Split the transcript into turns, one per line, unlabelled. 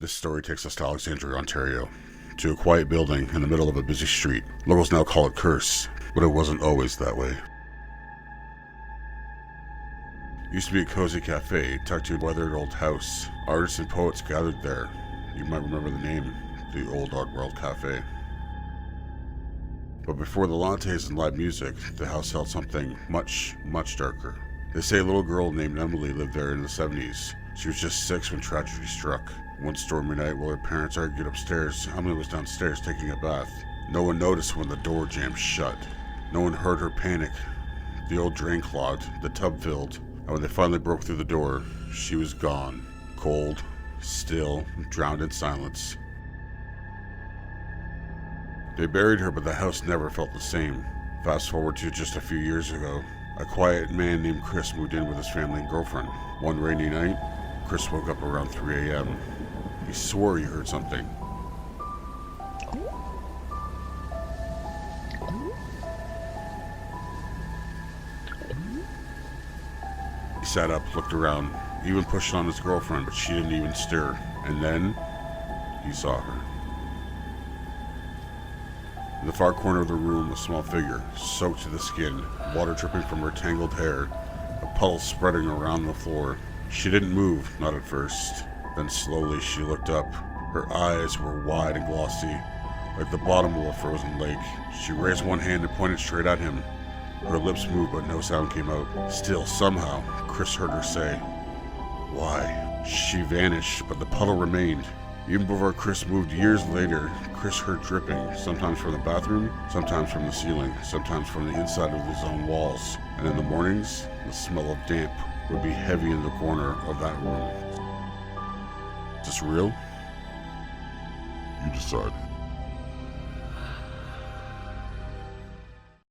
This story takes us to Alexandria, Ontario, to a quiet building in the middle of a busy street. Locals now call it Curse, but it wasn't always that way. It used to be a cozy cafe tucked to a weathered old house. Artists and poets gathered there. You might remember the name, the Old Art World Cafe. But before the lattes and live music, the house held something much, much darker. They say a little girl named Emily lived there in the 70s. She was just 6 when tragedy struck. One stormy night while her parents argued upstairs, Emily was downstairs taking a bath. No one noticed when the door jammed shut. No one heard her panic. The old drain clogged, the tub filled, and when they finally broke through the door, she was gone. Cold, still, drowned in silence. They buried her, but the house never felt the same. Fast forward to just a few years ago. A quiet man named Chris moved in with his family and girlfriend. One rainy night, Chris woke up around 3 a.m. He swore he heard something. He sat up, looked around, even pushed on his girlfriend, but she didn't even stir. And then, he saw her. In the far corner of the room, a small figure, soaked to the skin, water dripping from her tangled hair, a puddle spreading around the floor. She didn't move, not at first. Then slowly she looked up. Her eyes were wide and glossy, like the bottom of a frozen lake. She raised one hand and pointed straight at him. Her lips moved, but no sound came out. Still, somehow, Chris heard her say, "Why?" She vanished, but the puddle remained. Even before Chris moved years later, Chris heard dripping, sometimes from the bathroom, sometimes from the ceiling, sometimes from the inside of his own walls. And in the mornings, the smell of damp would be heavy in the corner of that room. Is this real? You decide.